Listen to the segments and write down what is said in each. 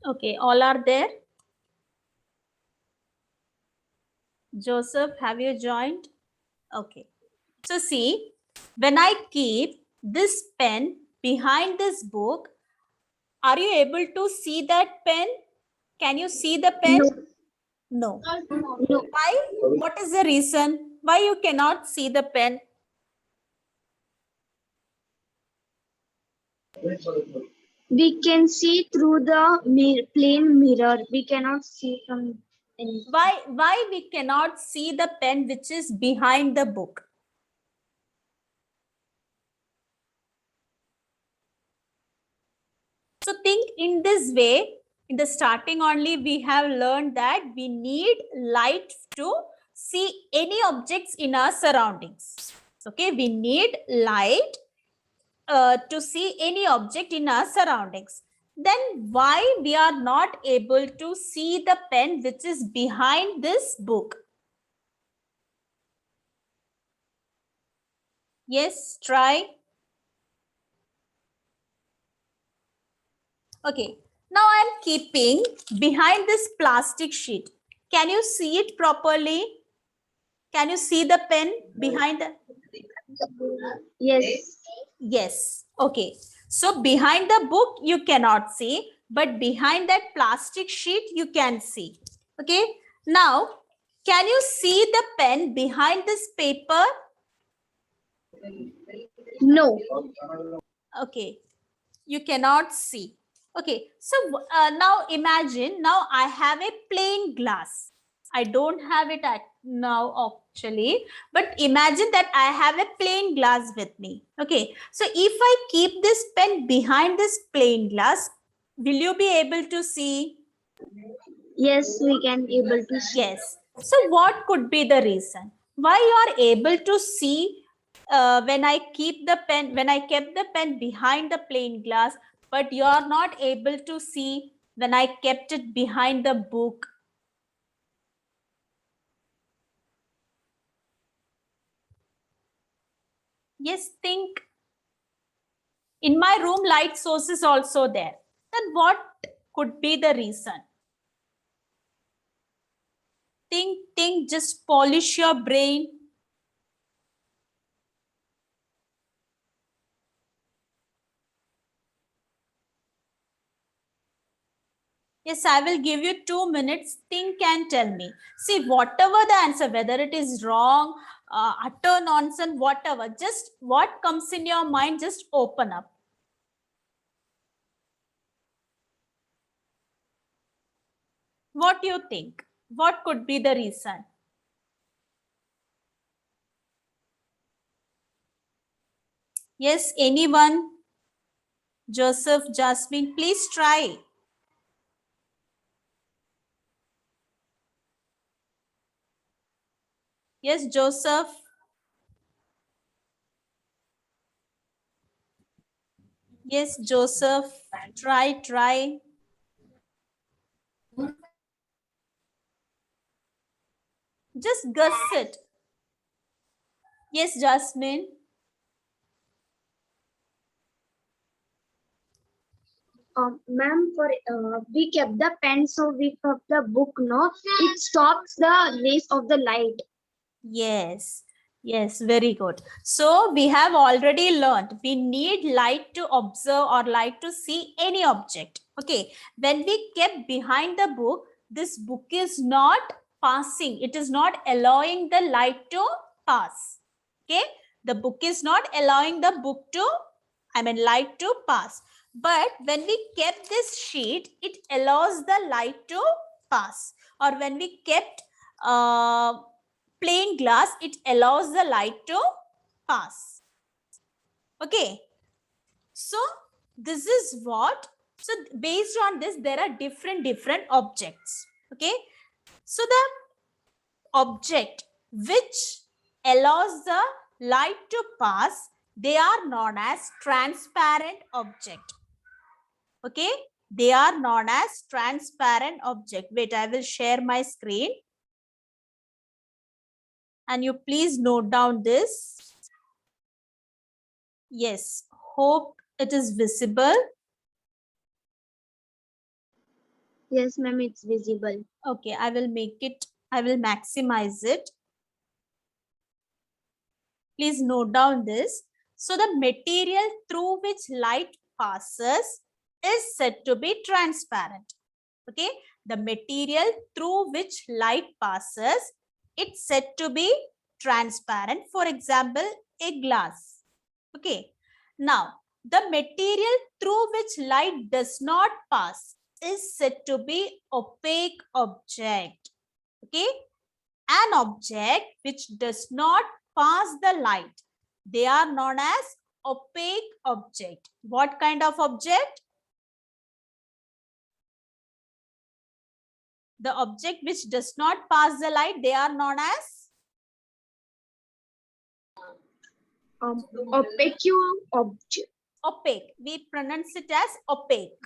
Okay, all are there. Joseph, have you joined? Okay. So see, when I keep this pen behind this book, are you able to see that pen? Can you see the pen? No. No. Why? What is the reason? Why you cannot see the pen? We can see through the plain mirror. We cannot see from any. Why we cannot see the pen which is behind the book? So think in this way. In the starting only, we have learned that we need light to see any objects in our surroundings. Okay, we need light to see any object in our surroundings. Then why we are not able to see the pen which is behind this book? Yes, try. Okay, now I am keeping behind this plastic sheet. Can you see it properly? Can you see the pen behind the? Yes. Yes. Okay. So behind the book you cannot see, but behind that plastic sheet you can see. Okay. Now, can you see the pen behind this paper? No. Okay. You cannot see. Okay. So now imagine, now I have a plain glass. I don't have it at now actually, but imagine that I have a plain glass with me. Okay. So if I keep this pen behind this plain glass, will you be able to see? Yes, we can able to see. Yes. So what could be the reason? Why you are able to see when I kept the pen behind the plain glass, but you are not able to see when I kept it behind the book? Yes, think. In my room, light source is also there. Then what could be the reason? Think, just polish your brain. Yes, I will give you 2 minutes. Think and tell me. See, whatever the answer, whether it is wrong, utter nonsense, whatever, just what comes in your mind, just open up. What do you think? What could be the reason? Yes, anyone? Joseph, Jasmine, please try. Yes, Joseph. Yes, Joseph. Try. Just guess it. Yes, Jasmine. Ma'am, for we kept the pen, so we kept the book. No, it stops the rays of the light. Yes, very good. So we have already learned we need light to observe or light to see any object. Okay, when we kept behind the book, this book is not passing. It is not allowing the light to pass. Okay, the book is not allowing the light to pass. But when we kept this sheet, it allows the light to pass. Or when we kept plain glass, it allows the light to pass. Okay, so this is what, so based on this there are different objects. Okay, so the object which allows the light to pass, they are known as transparent object. Okay, they are known as transparent object. Wait, I will share my screen and you please note down this. Yes, hope it is visible. Yes, ma'am, it's visible. Okay, I will maximize it. Please note down this. So the material through which light passes is said to be transparent. Okay, the material through which light passes, it's said to be transparent. For example, a glass. Okay, now the material through which light does not pass is said to be opaque object. Okay, an object which does not pass the light, they are known as opaque object. What kind of object? The object which does not pass the light, they are known as Opaque object. opaque. We pronounce it as opaque.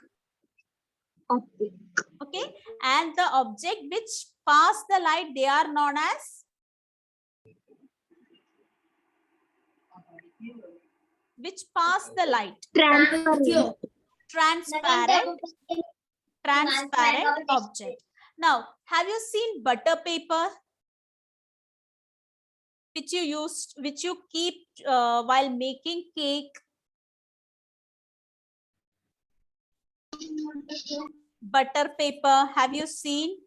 Opaque. Okay, and the object which pass the light, they are known as which pass the light. Transparent. Transparent object. Now, have you seen butter paper, which you keep while making cake? Butter paper, have you seen?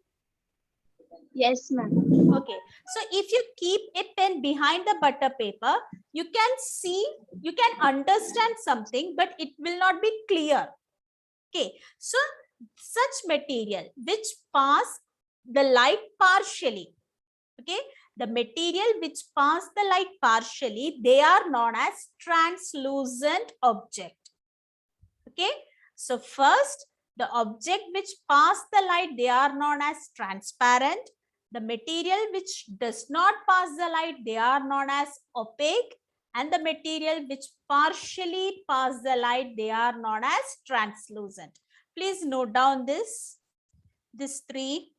Yes, ma'am. Okay, so if you keep a pen behind the butter paper, you can see, you can understand something, but it will not be clear. Okay, so such material which pass the light partially, okay, the material which pass the light partially, they are known as translucent object. Okay, so first, the object which pass the light, they are known as transparent. The material which does not pass the light, they are known as opaque. And the material which partially pass the light, they are known as translucent. Please note down this three.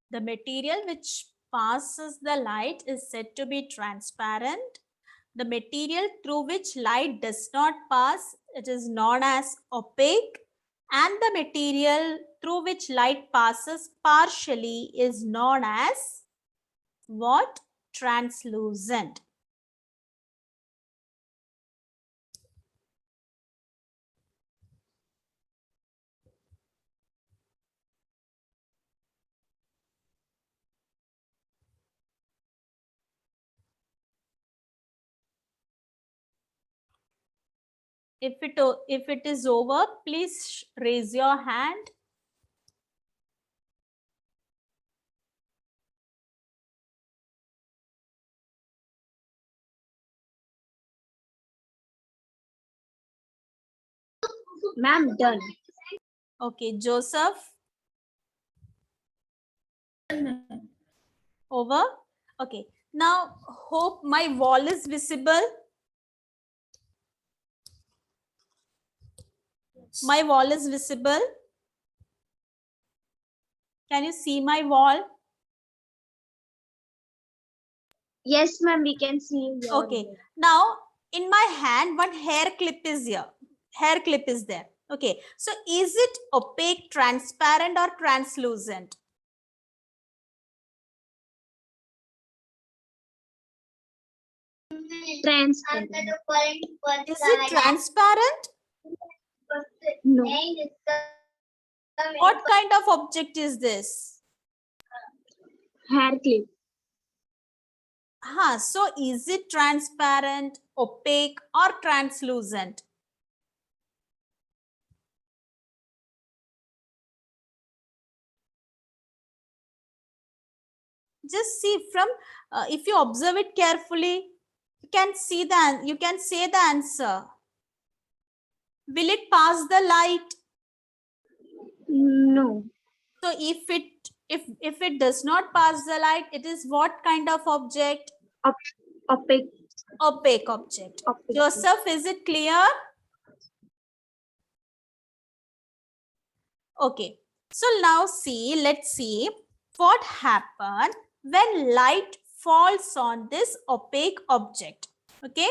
The material which passes the light is said to be transparent. The material through which light does not pass, it is known as opaque. And the material through which light passes partially is known as what? Translucent. If it is over, please raise your hand. Ma'am, done. Okay, Joseph. Over. Okay. Now, hope my wall is visible. My wall is visible. Can you see my wall? Yes, ma'am, we can see. Okay. Now, in my hand, one hair clip is here. Hair clip is there. Okay. So, is it opaque, transparent, or translucent? Transparent. Is it transparent? No. What kind of object is this? Hair clip. So is it transparent, opaque, or translucent? Just see from, if you observe it carefully, you can say the answer. Will it pass the light? No. So if it does not pass the light, it is what kind of object? Opaque. Opaque object. Opaque. Joseph, is it clear? Okay. So now let's see what happens when light falls on this opaque object. Okay.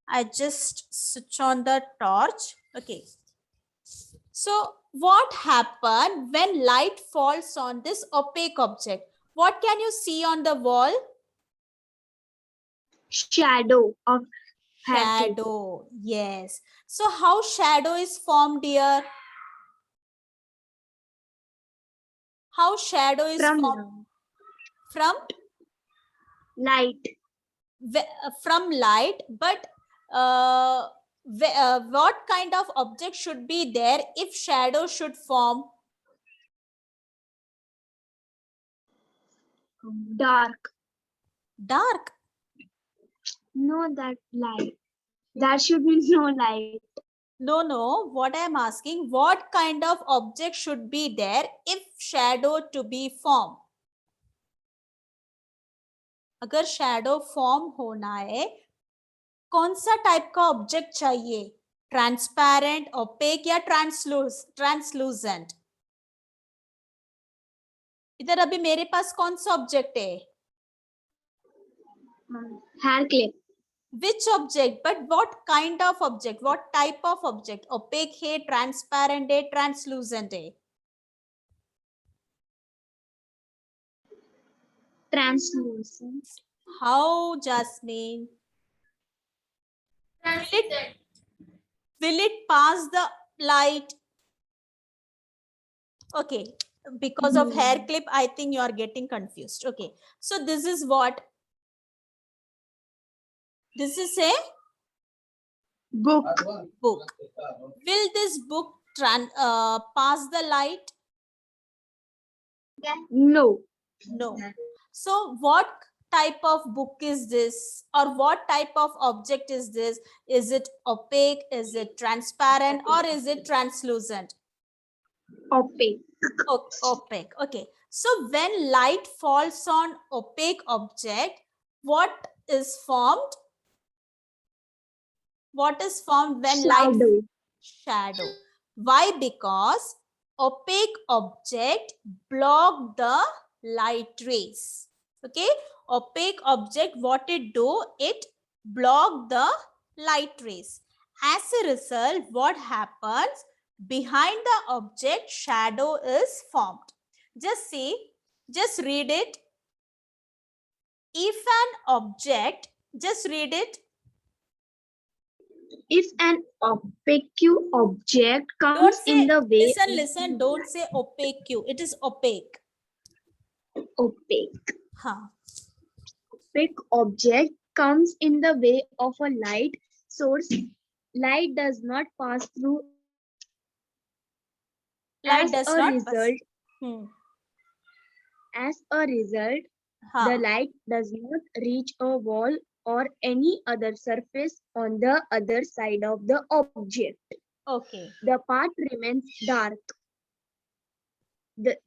I just switch on the torch. Okay. So what happens when light falls on this opaque object? What can you see on the wall? Shadow of haircut. Shadow. Yes. So how shadow is formed here? How shadow is formed? From light. from light, but what kind of object should be there if shadow should form? Dark. Dark. No, that light. There should be no light. No, what I am asking, what kind of object should be there if shadow to be formed? अगर shadow form होना है, कौन सा type का object चाहिए? Transparent, OPEC या translucent? इधर अभी मेरे पास कौन सा ऑब्जेक्ट है? Hair clip. Which object? But what kind of object? What type of object? Opaque है, transparent है, translucent है? Translucent. How, Jasmine? Will it pass the light? Okay, because of hair clip, I think you are getting confused. Okay, so this is what? This is a book. Book. Will this book pass the light? No. No. So what type of book is this, or what type of object is this? Is it opaque, is it transparent, or is it translucent? Opaque. Opaque. Okay, so when light falls on opaque object, what is formed? What is formed when light? Shadow. Why? Because opaque object block the light rays. Okay, opaque object, what it do? It block the light rays. As a result, what happens? Behind the object, shadow is formed. Just see, just read it. If an object, just read it. If an opaque object comes in the way. Listen, don't say opaque. It is opaque. Opaque. Huh. Opaque object comes in the way of a light source. Light does not pass through. Light does not result, pass. As a result, the light does not reach a wall or any other surface on the other side of the object. Okay. The part remains dark.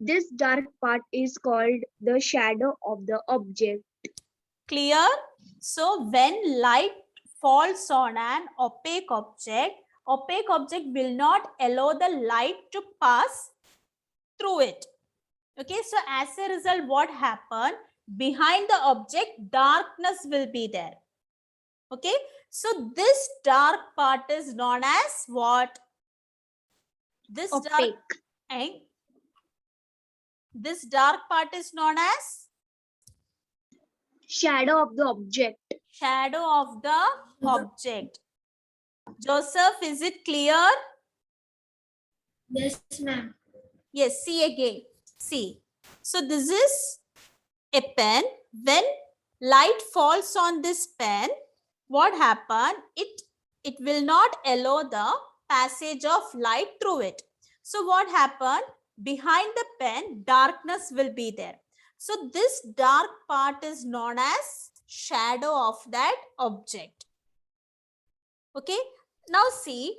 This dark part is called the shadow of the object. Clear? So when light falls on an opaque object will not allow the light to pass through it. Okay, so as a result, what happened? Behind the object, darkness will be there. Okay, so this dark part is known as what? This opaque. This dark part is known as? Shadow of the object. Shadow of the object. Joseph, is it clear? Yes, ma'am. Yes, see again. See. So this is a pen. When light falls on this pen, what happens? It will not allow the passage of light through it. So what happened? Behind the pen, darkness will be there. So this dark part is known as shadow of that object. Okay. Now see,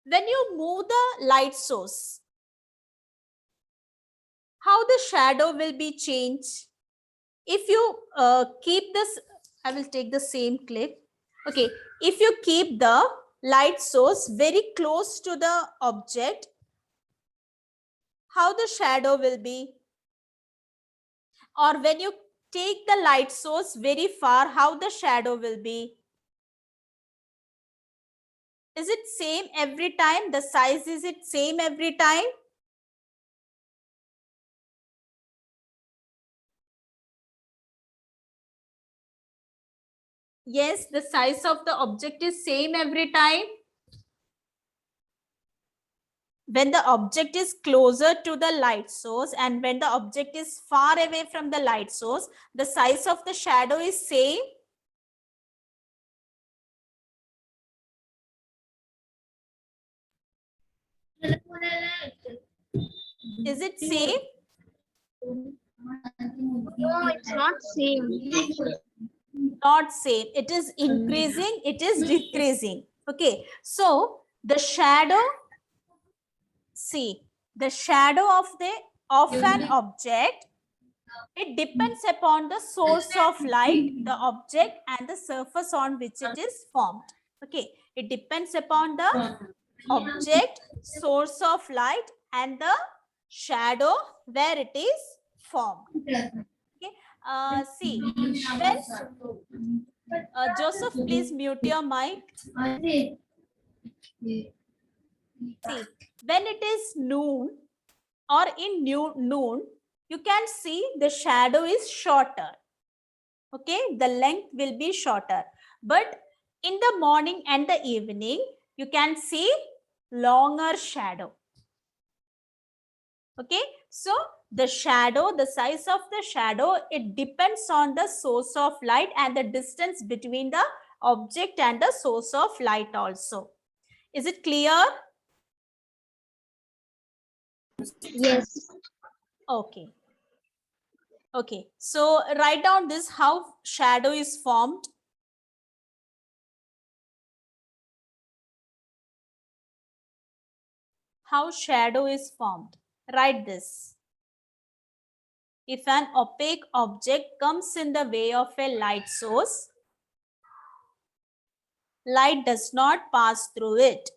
when you move the light source, how the shadow will be changed? If you keep this, I will take the same clip. Okay, if you keep the light source very close to the object, how the shadow will be? Or when you take the light source very far, how the shadow will be? Is it same every time? The size, is it same every time? Yes, the size of the object is same every time. When the object is closer to the light source and when the object is far away from the light source, the size of the shadow is same. Is it same? No, it's not same. Not same. It is increasing, it is decreasing. Okay, so the shadow, see, the shadow of an object, it depends upon the source of light, the object, and the surface on which it is formed. Okay, it depends upon the object, source of light, and the shadow where it is formed. Okay, see, when Joseph, please mute your mic. See, when it is noon or in noon, you can see the shadow is shorter. Okay, the length will be shorter. But in the morning and the evening, you can see longer shadow. Okay, so the shadow, the size of the shadow, it depends on the source of light and the distance between the object and the source of light also. Is it clear? Yes. Okay. Okay, so write down this, how shadow is formed. How shadow is formed. Write this. If an opaque object comes in the way of a light source, light does not pass through it.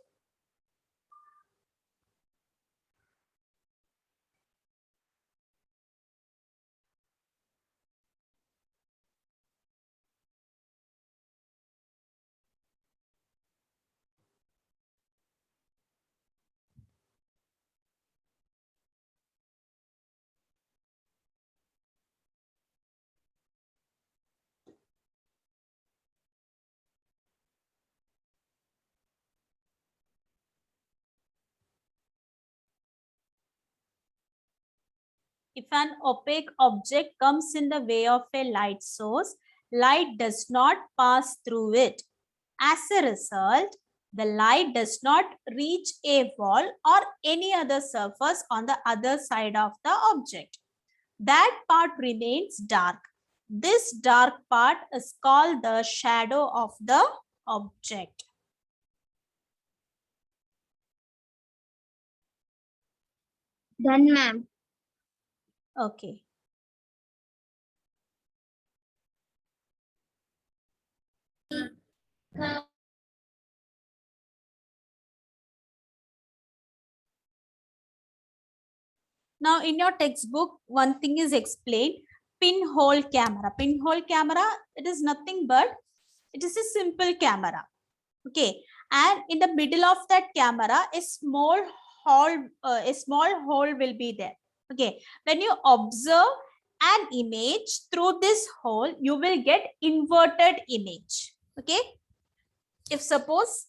If an opaque object comes in the way of a light source, light does not pass through it. As a result, the light does not reach a wall or any other surface on the other side of the object. That part remains dark. This dark part is called the shadow of the object. Done, ma'am. Okay. Now in your textbook, one thing is explained, pinhole camera. Pinhole camera, it is nothing but, it is a simple camera. Okay. And in the middle of that camera, a small hole will be there. Okay. When you observe an image through this hole, you will get inverted image. Okay. If suppose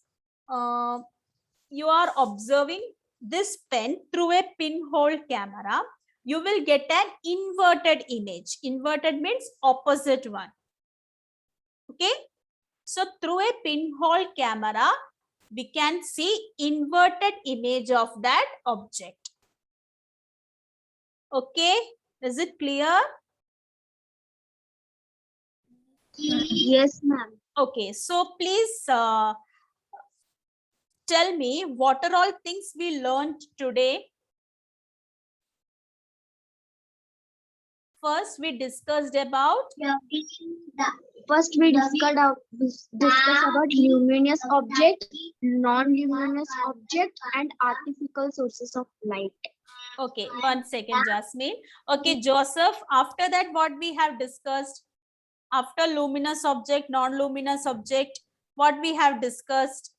you are observing this pen through a pinhole camera, you will get an inverted image. Inverted means opposite one. Okay. So through a pinhole camera, we can see inverted image of that object. Okay. Is it clear? Yes, ma'am. Okay. So please tell me, what are all things we learned today? First, we discussed about First, we discuss about luminous object, non-luminous object, and artificial sources of light. okay, 1 second, Jasmine. Okay, Joseph, after that, what we have discussed? After luminous object, non-luminous object, what we have discussed?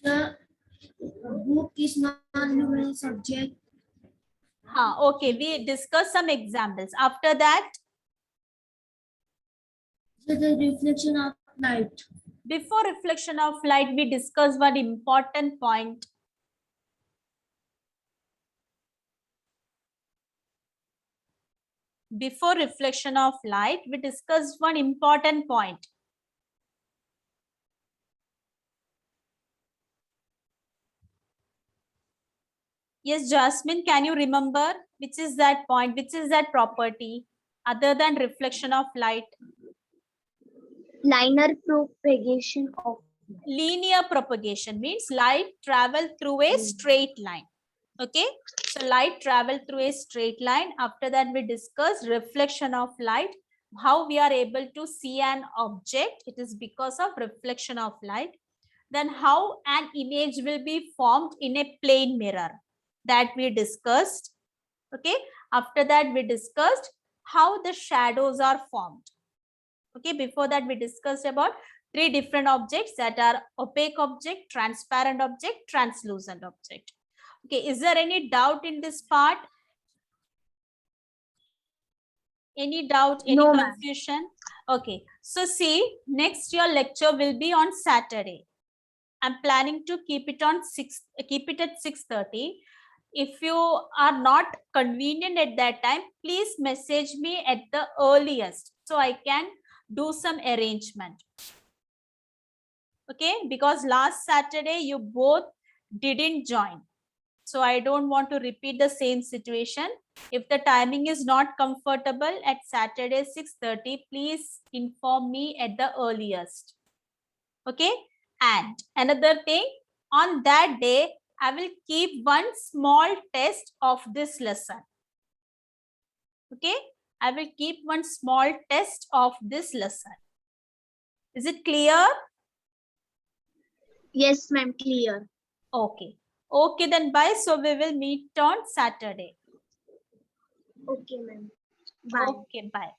The book is non-luminous object. Okay, we discussed some examples. After that, So the reflection of light. before reflection of light, we discussed one important point. Before reflection of light, we discussed one important point. Yes, Jasmine, can you remember which is that point, which is that property other than reflection of light? Linear propagation of Linear propagation means light travel through a straight line. Okay, so light travel through a straight line. After that, we discuss reflection of light, how we are able to see an object. It is because of reflection of light. Then how an image will be formed in a plane mirror, that we discussed. Okay, after that, we discussed how the shadows are formed. Okay, before that, we discussed about 3 different objects, that are opaque object, transparent object, translucent object. Okay, is there any doubt in this part? Any doubt, any No, ma'am. confusion? Okay, so see, next your lecture will be on Saturday. I'm planning to keep it at 6:30. If you are not convenient at that time, please message me at the earliest so I can do some arrangement. Okay, because last Saturday you both didn't join, so I don't want to repeat the same situation. If the timing is not comfortable at Saturday 6:30, please inform me at the earliest. Okay, and another thing, on that day I will keep one small test of this lesson. Okay, I will keep one small test of this lesson. Is it clear? Yes, ma'am, clear. Okay. Okay, then bye. So we will meet on Saturday. Okay, ma'am. Bye. Okay, bye.